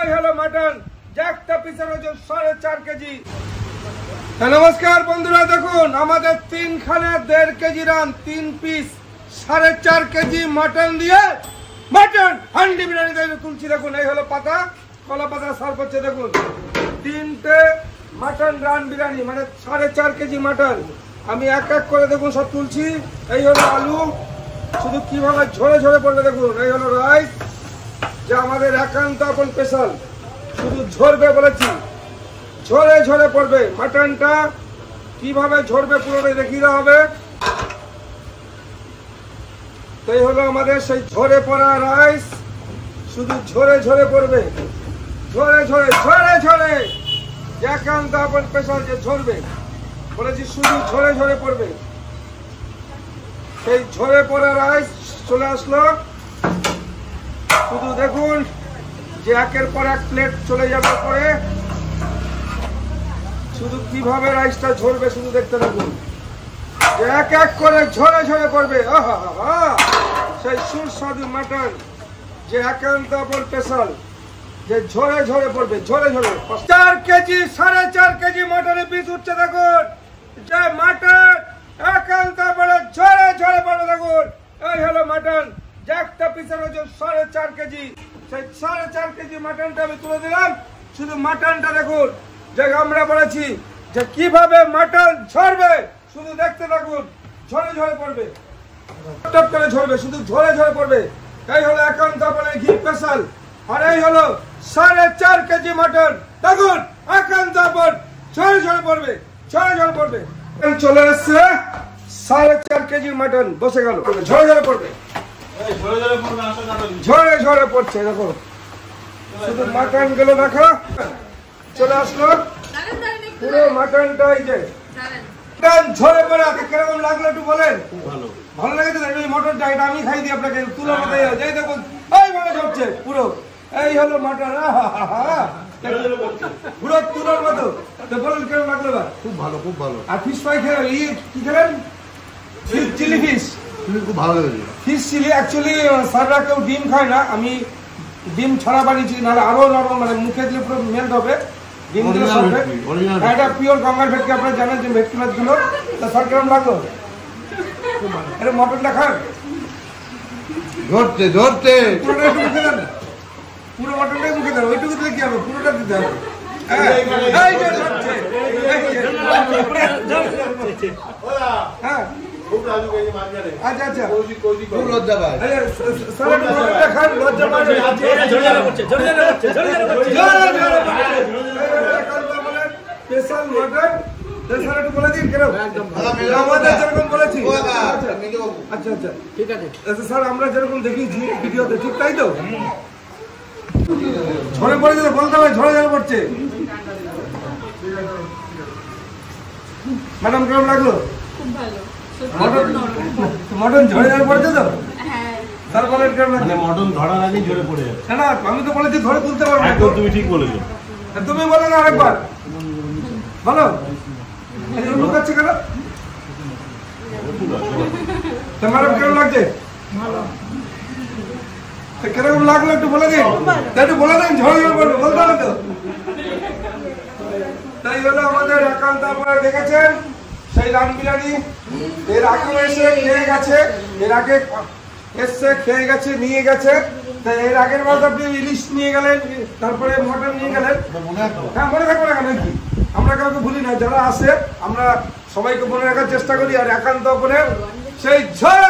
এই হলো মাটন, একটা পিসের ওজন 4.5 কেজি। নমস্কার বন্ধুরা, দেখুন আমাদের 3খানে 1.5 KG run, 3 piece 4.5 KG mutton দিয়ে মাটন হান্ডি বিরিয়ানি তুলছি। দেখুন এই হলো পাতা, কলা পাতা সার্ভ করছে। দেখুন 3টে মাটন রান বিরিয়ানি, মানে 4.5 কেজি মাটন। আমি এক এক করে দেখুন সব তুলছি। এই হলো আলু, শুধু কিভাবে ঝরে ঝরে পড়বে দেখুন। এই হলো রাইস, যা আমাদের একান্ত আপন স্পেশাল, শুধু ঝরবে বলেছি, ঝরে ঝরে পড়বে। মাটনটা কিভাবে ঝরবে পুরোটাই দেখিয়ে দেওয়া হবে। তো এই হলো আমাদের সেই ঝরে পড়া রাইস, শুধু ঝরে ঝরে পড়বে, ঝরে ঝরে ঝরে ঝরে, একান্ত আপন স্পেশাল যে ঝরবে বলেছি, শুধু ঝরে ঝরে পড়বে। সেই ঝরে পড়া রাইস চলে আসলো। শুধু দেখুন যে একের পর এক প্লেট চলে যাবে পরে, শুধু কিভাবে রাইসটা ঝরবে শুধু দেখতে থাকুন, যে এক এক করে ঝরে ঝরে পড়বে। সেই সুস্বাদু মাটন, যে একান্ত আপন স্পেশাল, যে ঝরে ঝরে পড়বে, ঝরে ঝরে। 4 কেজি 4.5 কেজি মাটনের পিস উঠছে দেখুন, যে মাটন একান্ত আপন ঝরে ঝরে পড়বে। দেখুন এই হলো মাটন, যে একটা পিসের ওজন 4.5 কেজি। সেই 4.5 কেজি মাটনটা আমি তুলে দিলাম। শুধু মাটনটা দেখুন, যে আমরা বলেছি যে কিভাবে মাটন ঝরবে শুধু দেখতে থাকুন, ঝরে ঝরে পড়বে, টপ করে ঝরবে, শুধু ঝরে ঝরে পড়বে। এই হলো একান্ত আপনের ঘি স্পেশাল, আর এই হলো 4.5 কেজি মাটন। দেখুন একান্ত আপন ঝরে ঝরে পড়বে, ঝরে ঝরে পড়বে। চলে এসছে 4.5 কেজি মাটন, বসে গেল, ঝরে ঝরে পড়বে, ঝরে ঝরে পড়ছে। দেখো শুধু মাটন গুলো দেখা চলে আসলো, পুরো মাটনটা এই যে ঝরে পড়ে আছে। কিরকম লাগলো একটু বলেন? ভালো লেগেছে? এই মটনটা এটা আমি খাই দিই আপনাকে, তুলোর মতো যাই দেখুন, এই মানে ঝরছে পুরো। এই হলো মাটন, পুরো তুলোর মতো। তো বলুন কিরকম লাগলো? খুব ভালো, খুব ভালো। আর ফিশ ফ্রাই খেলেন? কি খেলেন? ফিশ চিলি ফিশ, খুব ভালো লেগেছে। Fish chilli. অ্যাকচুয়ালি স্যাররা কেউ ডিম খায় না, আমি ডিম ছাড়া বানিয়েছি, নাহলে আরো নরম, মানে মুখে দিলে পুরো মেল্ট হবে। ডিম দিলে এটা পিওর গঙ্গার ভেটকি, আপনারা জানেন যে ভেটকি মাছগুলো। তা স্যার কেমন লাগলো? এটা মটনটা খান, ধরতে ধরতে পুরোটা একটু মুখে দেন, পুরো মটনটাই মুখে দেন। ওইটুকু দিলে কি হবে, পুরোটা দিতে হবে। হ্যাঁ আচ্ছা আচ্ছা, খুব লজ্জা পায়। স্যার একটু মটনটা খান, লজ্জা পায়। স্পেশাল মটন স্যার একটু বলে দিন কেন আমাদের যেরকম বলেছি। আচ্ছা আচ্ছা ঠিক আছে স্যার, আমরা যেরকম দেখিয়েছি ভিডিওতে, ঠিক তাই তো? ঝরে পড়ে যেতে বলতে হবে, ঝরে ঝরে পড়ছে। ম্যাডাম কেমন লাগলো? মটন ঝরে ঝরে পড়ছে তো? স্যার বলেন কেমন লাগলো? মটন ধরার আগেই ঝরে পড়ে যাচ্ছে। না আমি তো বলেছি ধরে তুলতে পারবো। একদম তুমি ঠিক বলেছো। তুমি বলো না আরেকবার, বলো লুকাচ্ছে কেন? ম্যাডাম কেমন লাগছে? কিরকম লাগলো একটু বলে দিন, একটু বলে দেন। ঝড় ঝড় পড়বে বলতে হবে তো। তাই হলো আমাদের একান্ত আপনারা দেখেছেন সেই রান বিরিয়ানি। এর আগে এসে খেয়ে গেছে, এর আগে এসছে খেয়ে গেছে, নিয়ে গেছে। এর আগের বার আপনি ইলিশ নিয়ে গেলেন, তারপরে মটন নিয়ে গেলেন। হ্যাঁ মনে থাকবে না কেন কি? আমরা কাউকে ভুলি না, যারা আসে আমরা সবাইকে মনে রাখার চেষ্টা করি। আর একান্ত আপনের সেই ঝড়